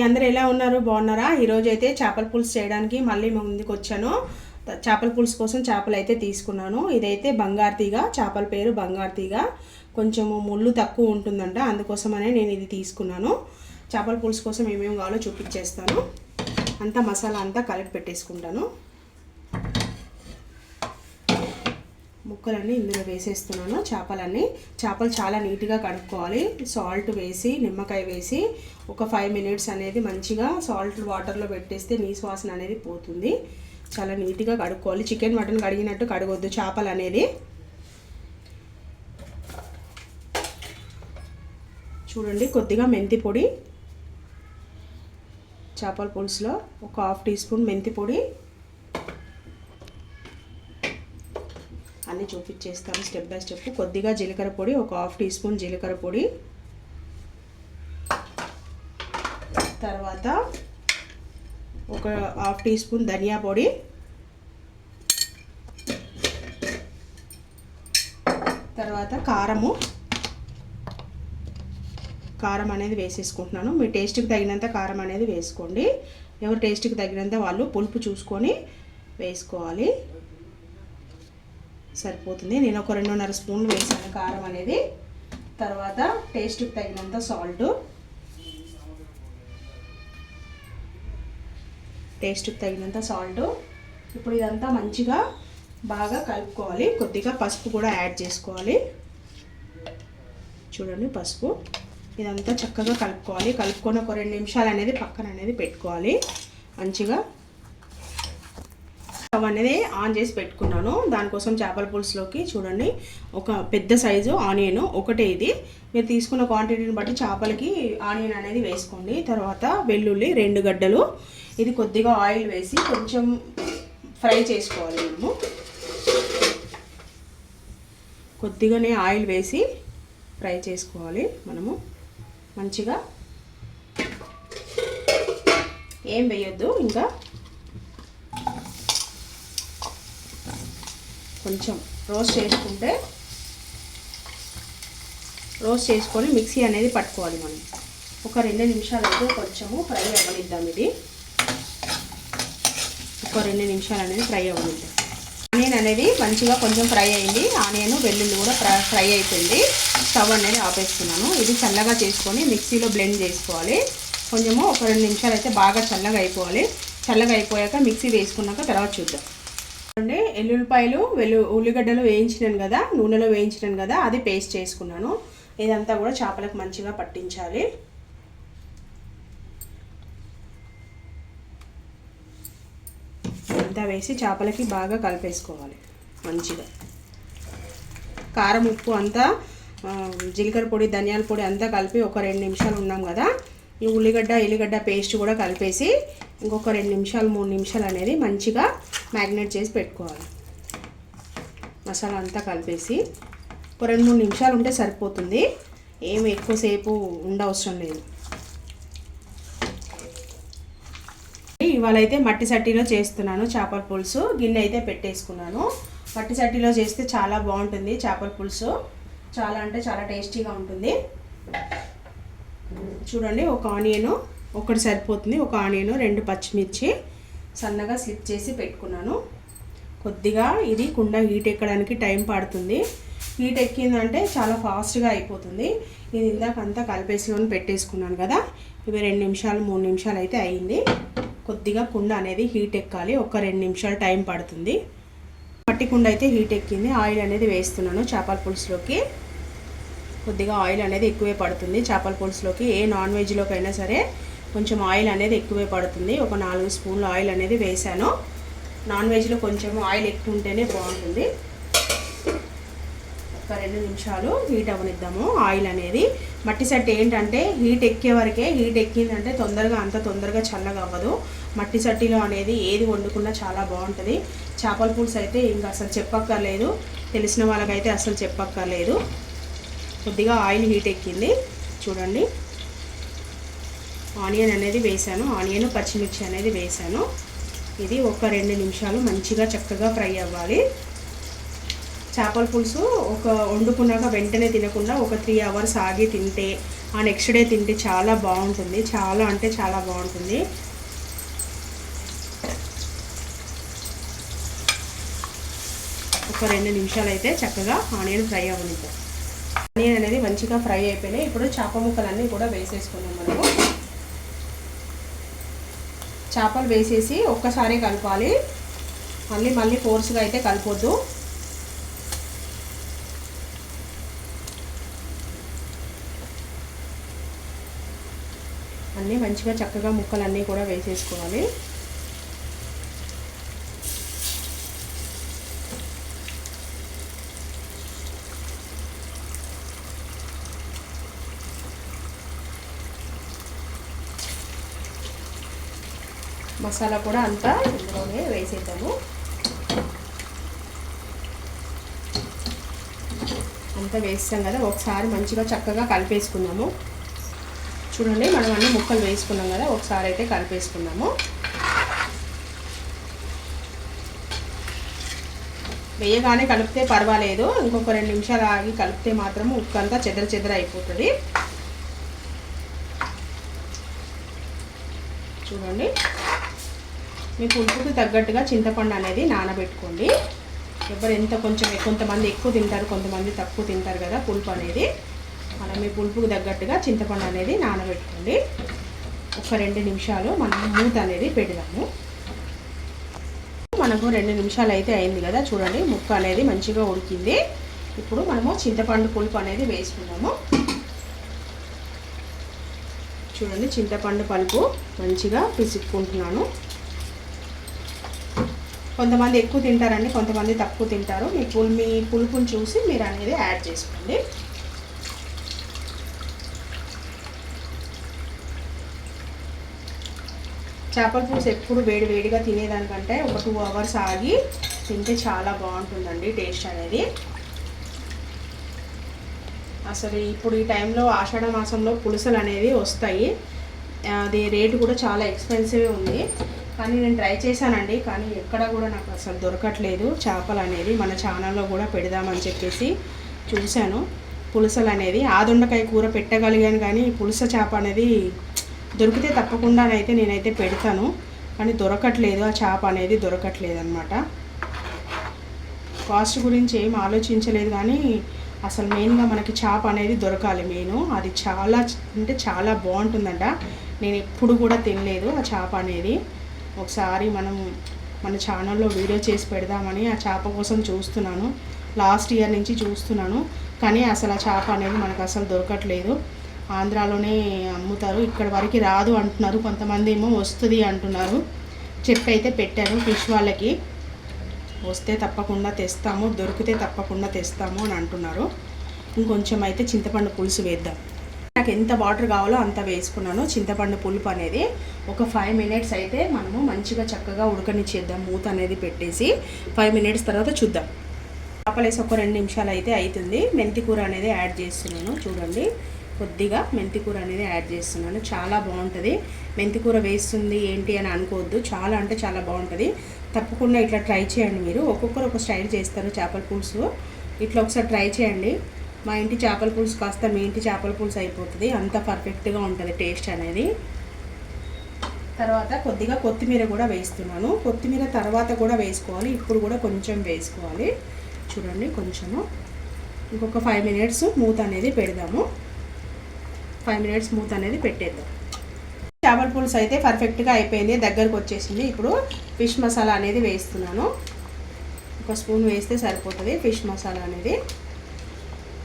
అందరూ ఎలా ఉన్నారు? బాగున్నారా? ఈరోజు అయితే చేపల పులుసు చేయడానికి మళ్ళీ ముందుకు వచ్చాను. చేపల పులుసు కోసం చేపలు అయితే తీసుకున్నాను. ఇదైతే బంగారు తీగ చేపల పేరు బంగారు తీగ. కొంచెము ముళ్ళు తక్కువ ఉంటుందంట, అందుకోసమనే నేను ఇది తీసుకున్నాను. చేపల పులుసు కోసం ఏమేమి కావాలో చూపించేస్తాను. అంతా మసాలా అంతా కలిపి పెట్టేసుకుంటాను. ముక్కలన్నీ ఇందులో వేసేస్తున్నాను. చేపలు చాలా నీట్గా కడుక్కోవాలి. సాల్ట్ వేసి నిమ్మకాయ వేసి ఒక 5 minutes అనేది మంచిగా సాల్ట్ వాటర్లో పెట్టేస్తే నీసు వాసన అనేది పోతుంది. చాలా నీట్గా కడుక్కోవాలి. చికెన్ మటన్ కడిగినట్టు కడగొద్దు చేపలు అనేది. చూడండి, కొద్దిగా మెంతి పొడి, చేపల పులుసులో ఒక 1/2 teaspoon మెంతి పొడి అన్నీ చూపించేస్తాను స్టెప్ బై స్టెప్. కొద్దిగా జీలకర్ర పొడి, ఒక 1/2 teaspoon జీలకర్ర పొడి, తర్వాత ఒక 1/2 teaspoon ధనియా పొడి, తర్వాత కారం అనేది వేసేసుకుంటున్నాను. మీ టేస్ట్కి తగినంత కారం అనేది వేసుకోండి. ఎవరు టేస్ట్కి తగినంత వాళ్ళు పులుపు చూసుకొని వేసుకోవాలి, సరిపోతుంది. నేను ఒక 2.5 స్పూన్లు వేసాను కారం అనేది. తర్వాత టేస్ట్కి తగినంత సాల్ట్, ఇప్పుడు ఇదంతా మంచిగా బాగా కలుపుకోవాలి. కొద్దిగా పసుపు కూడా యాడ్ చేసుకోవాలి. చూడండి, పసుపు ఇదంతా చక్కగా కలుపుకోవాలి. కలుపుకొని ఒక 2 నిమిషాలు అనేది పక్కన అనేది పెట్టుకోవాలి. మంచిగా స్టవ్ అనేది ఆన్ చేసి పెట్టుకున్నాను. దానికోసం చేపల పులుసులోకి చూడండి, ఒక పెద్ద సైజు ఆనియన్ ఒకటే. ఇది మీరు తీసుకున్న క్వాంటిటీని బట్టి చేపలకి ఆనియన్ అనేది వేసుకోండి. తర్వాత వెల్లుల్లి 2 గడ్డలు. ఇది కొద్దిగా ఆయిల్ వేసి కొంచెం ఫ్రై చేసుకోవాలి. మనము కొద్దిగానే ఆయిల్ వేసి ఫ్రై చేసుకోవాలి. మనము మంచిగా ఏం వేయొద్దు, ఇంకా కొంచెం రోస్ట్ చేసుకొని మిక్సీ అనేది పట్టుకోవాలి. మనం ఒక 2 నిమిషాలు అయితే కొంచెము ఫ్రై అవ్వనిద్దాం. ఇది ఒక 2 నిమిషాలు అనేది ఫ్రై అవ్వనిద్దాం. ఆనియన్ అనేది మంచిగా కొంచెం ఫ్రై అయింది. ఆనియన్ వెల్లుల్లి కూడా ఫ్రై అయిపోయింది. స్టవ్ అనేది ఆపేస్తున్నాను. ఇది చల్లగా చేసుకొని మిక్సీలో బ్లెండ్ చేసుకోవాలి. కొంచెము ఒక 2 నిమిషాలు అయితే బాగా చల్లగా అయిపోవాలి. చల్లగా అయిపోయాక మిక్సీ వేసుకున్నాక తర్వాత చూద్దాం. అంటే ఎల్లుల్లిపాయలు ఉల్లిగడ్డలు వేయించినాను కదా, నూనెలో వేయించినాను కదా, అది పేస్ట్ చేసుకున్నాను. ఇదంతా కూడా చేపలకు మంచిగా పట్టించాలి. అంతా వేసి చేపలకి బాగా కలిపేసుకోవాలి. మంచిగా కారం ఉప్పు అంతా జీలకర్ర పొడి ధనియాల పొడి అంతా కలిపి ఒక 2 నిమిషాలు ఉన్నాం కదా, ఈ ఎల్లిగడ్డ పేస్ట్ కూడా కలిపేసి ఇంకొక 2 నిమిషాలు 3 నిమిషాలు అనేది మంచిగా మ్యాగ్నేట్ చేసి పెట్టుకోవాలి. మసాలా అంతా కలిపేసి ఒక 2-3 నిమిషాలు ఉంటే సరిపోతుంది. ఏమి ఎక్కువసేపు ఉండవసరం లేదు. ఇవాళ అయితే మట్టి సట్టిలో చేస్తున్నాను చేపల పులుసు. గిన్నె అయితే పెట్టేసుకున్నాను. మట్టి సట్టిలో చేస్తే చాలా బాగుంటుంది చేపల పులుసు. చాలా అంటే చాలా టేస్టీగా ఉంటుంది. చూడండి, ఒక ఆనియన్ ఒకటి సరిపోతుంది. ఒక ఆనియన్ 2 పచ్చిమిర్చి సన్నగా స్లిప్ చేసి పెట్టుకున్నాను. కొద్దిగా ఇది కుండ హీట్ ఎక్కడానికి టైం పడుతుంది. హీట్ ఎక్కిందంటే చాలా ఫాస్ట్గా అయిపోతుంది. ఇది ఇందాక అంతా కలిపేసుకొని పెట్టేసుకున్నాను కదా, ఇవి 2 నిమిషాలు 3 నిమిషాలు అయితే అయ్యింది. కొద్దిగా కుండ అనేది హీట్ ఎక్కాలి. ఒక 2 నిమిషాలు టైం పడుతుంది. మట్టి కుండ అయితే హీట్ ఎక్కింది. ఆయిల్ అనేది వేస్తున్నాను చేపల పులుసులోకి. కొద్దిగా ఆయిల్ అనేది ఎక్కువే పడుతుంది చేపల పులుసులోకి. ఏ నాన్ వెజ్లోకైనా సరే కొంచెం ఆయిల్ అనేది ఎక్కువే పడుతుంది. ఒక 4 స్పూన్లు ఆయిల్ అనేది వేసాను. నాన్ వెజ్లో కొంచెం ఆయిల్ ఎక్కువ ఉంటేనే బాగుంటుంది. ఒక 2 నిమిషాలు హీట్ అవ్వనిద్దాము. ఆయిల్ అనేది మట్టి సట్టి ఏంటంటే హీట్ ఎక్కే వరకే. హీట్ ఎక్కిందంటే అంత తొందరగా చల్లగా అవ్వదు. మట్టి సట్టిలో అనేది ఏది వండుకున్నా చాలా బాగుంటుంది. చేపల పులుసు అయితే ఇంకా అసలు చెప్పక్కర్లేదు. తెలిసిన వాళ్ళకైతే అసలు చెప్పక్కర్లేదు. కొద్దిగా ఆయిల్ హీట్ ఎక్కింది. చూడండి, ఆనియన్ అనేది వేసాను. ఆనియన్ పచ్చిమిర్చి అనేది వేసాను. ఇది ఒక 2 నిమిషాలు మంచిగా చక్కగా ఫ్రై అవ్వాలి. చేపల పులుసు వండుకున్నాక వెంటనే తినకుండా ఒక 3 అవర్స్ ఆగి తింటే ఆ నెక్స్ట్ డే తింటే చాలా బాగుంటుంది. చాలా అంటే చాలా బాగుంటుంది. ఒక 2 నిమిషాలు అయితే చక్కగా ఆనియన్ ఫ్రై అవ్వనిద్దాం. ఆనియన్ అనేది మంచిగా ఫ్రై అయిపోయినాయి. ఇప్పుడు చేప ముక్కలన్నీ కూడా వేసేసుకున్నాం. మనము చేపలు వేసేసి ఒక్కసారి కలపాలి. మళ్ళీ ఫోర్స్గా అయితే కలపొద్దు. అన్నీ మంచిగా చక్కగా ముక్కలన్నీ కూడా వేసేసుకోవాలి. మసాలా కూడా అంతా ఇందులోనే వేసేద్దాము. అంతా వేస్తాం కదా, ఒకసారి మంచిగా చక్కగా కలిపేసుకున్నాము. చూడండి, మనం అన్ని ముక్కలు వేసుకున్నాం కదా, ఒకసారి అయితే కలిపేసుకున్నాము. వేయగానే కలిపితే పర్వాలేదు, ఇంకొక 2 నిమిషాలు ఆగి కలిపితే మాత్రం ఉప్పు అంతా చెదర అయిపోతుంది. చూడండి, మీ పులుపుకి తగ్గట్టుగా చింతపండు అనేది నానబెట్టుకోండి. కొంతమంది ఎక్కువ తింటారు, కొంతమంది తక్కువ తింటారు కదా పులుపు అనేది. మనం మీ పులుపుకి తగ్గట్టుగా చింతపండు అనేది నానబెట్టుకోండి. ఒక 2 నిమిషాలు మనం మూత అనేది పెడదాము. మనకు 2 నిమిషాలు అయితే అయింది కదా, చూడండి ముక్క అనేది మంచిగా ఉడికింది. ఇప్పుడు మనము చింతపండు పులుపు అనేది వేసుకున్నాము. చూడండి, చింతపండు పలుపు మంచిగా పిసుక్కుంటున్నాను. కొంతమంది ఎక్కువ తింటారండి, కొంతమంది తక్కువ తింటారు. మీ పులుపుని చూసి మీరు అనేది యాడ్ చేసుకోండి. చేపల పులుసు ఎప్పుడు వేడిగా తినేదానికంటే ఒక 2 అవర్స్ ఆగి తింటే చాలా బాగుంటుందండి టేస్ట్ అనేది. అసలు ఇప్పుడు ఈ టైంలో ఆషాఢ మాసంలో పులుసులు అనేవి వస్తాయి. అది రేటు కూడా చాలా ఎక్స్పెన్సివ్ ఉంది. కానీ నేను ట్రై చేశానండి, కానీ ఎక్కడ కూడా నాకు అసలు దొరకట్లేదు చేపలు అనేది. మన ఛానల్లో కూడా పెడదామని చెప్పేసి చూశాను. పులుసలు అనేది ఆదుండకాయ కూర పెట్టగలిగాను, కానీ పులుస చేప అనేది దొరికితే తప్పకుండానైతే నేనైతే పెడతాను. కానీ దొరకట్లేదు, ఆ చేప అనేది దొరకట్లేదు అనమాట. కాస్ట్ గురించి ఏం ఆలోచించలేదు, కానీ అసలు మెయిన్గా మనకి చేప అనేది దొరకాలి మెయిన్. అది చాలా అంటే చాలా బాగుంటుందంట. నేను ఎప్పుడు కూడా తినలేదు ఆ చేప అనేది. ఒకసారి మన ఛానల్లో వీడియో చేసి పెడదామని ఆ చేప కోసం చూస్తున్నాను. లాస్ట్ ఇయర్ నుంచి చూస్తున్నాను, కానీ అసలు ఆ చేప అనేది మనకు అసలు దొరకట్లేదు. ఆంధ్రాలోనే అమ్ముతారు, ఇక్కడ వరకు రాదు అంటున్నారు. కొంతమంది ఏమో వస్తుంది అంటున్నారు. చెప్పి అయితే పెట్టాను ఫిష్ వాళ్ళకి, వస్తే తప్పకుండా తెస్తాము, దొరికితే తప్పకుండా తెస్తాము అని అంటున్నారు. ఇంకొంచెం అయితే చింతపండు పులుసు వేద్దాం. నాకు ఎంత వాటర్ కావాలో అంత వేసుకున్నాను. చింతపండు పులుపు అనేది ఒక 5 మినిట్స్ అయితే మనము మంచిగా చక్కగా ఉడకనిచ్చేద్దాం. మూత అనేది పెట్టేసి 5 మినిట్స్ తర్వాత చూద్దాం. చేపలేసి ఒక 2 నిమిషాలు అయితే అవుతుంది. మెంతి కూర అనేది యాడ్ చేస్తున్నాను. చూడండి, కొద్దిగా మెంతి కూర అనేది యాడ్ చేస్తున్నాను. చాలా బాగుంటుంది. మెంతి కూర వేస్తుంది ఏంటి అని అనుకోవద్దు, చాలా అంటే చాలా బాగుంటుంది. తప్పకుండా ఇట్లా ట్రై చేయండి. మీరు ఒక్కొక్కరు ఒక స్టైల్ చేస్తారు చేపల పులుసు. ఇట్లా ఒకసారి ట్రై చేయండి. మా ఇంటి చేపల పులుసు కాస్త మీ ఇంటి చేపల పులుసు అయిపోతుంది. అంత పర్ఫెక్ట్గా ఉంటుంది టేస్ట్ అనేది. తర్వాత కొద్దిగా కొత్తిమీర కూడా వేస్తున్నాను. కొత్తిమీర తర్వాత కూడా వేసుకోవాలి, ఇప్పుడు కూడా కొంచెం వేసుకోవాలి. చూడండి, కొంచెము ఇంకొక 5 మినిట్స్ మూత అనేది పెడదాము. 5 మినిట్స్ మూత అనేది పెట్టేద్దాం. చేపల పులుసు అయితే పర్ఫెక్ట్గా అయిపోయింది, దగ్గరకు వచ్చేసింది. ఇప్పుడు ఫిష్ మసాలా అనేది వేస్తున్నాను. ఒక స్పూన్ వేస్తే సరిపోతుంది ఫిష్ మసాలా అనేది.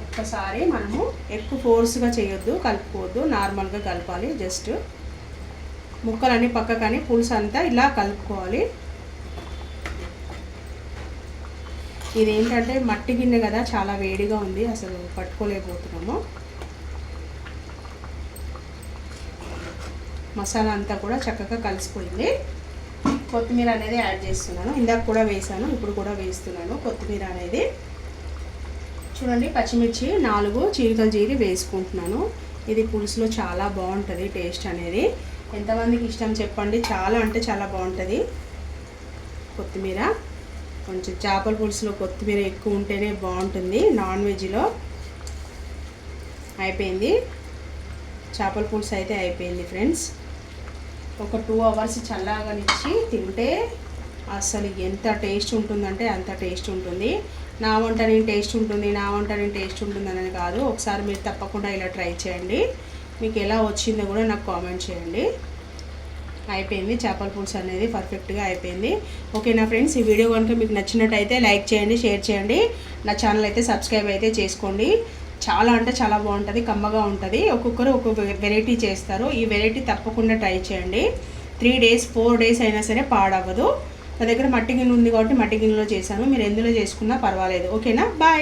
ఒక్కసారి మనము ఎక్కువ ఫోర్స్గా చేయొద్దు, కలుపుకోవద్దు, నార్మల్గా కలపాలి. జస్ట్ ముక్కలన్నీ పక్కకని పులుసు అంతా ఇలా కలుపుకోవాలి. ఇదేంటంటే మట్టి గిన్నె కదా, చాలా వేడిగా ఉంది, అసలు పట్టుకోలేకపోతున్నాము. మసాలా అంతా కూడా చక్కగా కలిసిపోయింది. కొత్తిమీర అనేది యాడ్ చేస్తున్నాను. ఇందాక కూడా వేసాను, ఇప్పుడు కూడా వేస్తున్నాను కొత్తిమీర అనేది. చూడండి, పచ్చిమిర్చి 4 చీలికలు చీరి వేసుకుంటున్నాను. ఇది పులుసులో చాలా బాగుంటుంది టేస్ట్ అనేది. ఎంతమందికి ఇష్టం చెప్పండి, చాలా అంటే చాలా బాగుంటుంది కొత్తిమీర. కొంచెం చేపల పులుసులో కొత్తిమీర ఎక్కువ ఉంటేనే బాగుంటుంది. నాన్ వెజ్లో అయిపోయింది. చేపల పులుసు అయితే అయిపోయింది ఫ్రెండ్స్. ఒక 2 అవర్స్ చల్లగానిచ్చి తింటే అసలు ఎంత టేస్ట్ ఉంటుందంటే అంత టేస్ట్ ఉంటుంది. నా వంట నేను టేస్ట్ ఉంటుంది అనేది కాదు. ఒకసారి మీరు తప్పకుండా ఇలా ట్రై చేయండి. మీకు ఎలా వచ్చిందో కూడా నాకు కామెంట్ చేయండి. అయిపోయింది చేపల పులుసు అనేది పర్ఫెక్ట్గా అయిపోయింది. ఓకేనా ఫ్రెండ్స్, ఈ వీడియో కనుక మీకు నచ్చినట్టయితే లైక్ చేయండి, షేర్ చేయండి. నా ఛానల్ అయితే సబ్స్క్రైబ్ అయితే చేసుకోండి. చాలా అంటే చాలా బాగుంటుంది, కమ్మగా ఉంటుంది. ఒక్కొక్కరు ఒక్కొక్క వెరైటీ చేస్తారు. ఈ వెరైటీ తప్పకుండా ట్రై చేయండి. 3 days 4 days అయినా సరే పాడవ్వదు. నా దగ్గర మట్టి గిన్నె ఉంది కాబట్టి మట్టి గిన్నెలో చేశాను. మీరు ఎందులో చేసుకున్నా పర్వాలేదు. ఓకేనా, బాయ్.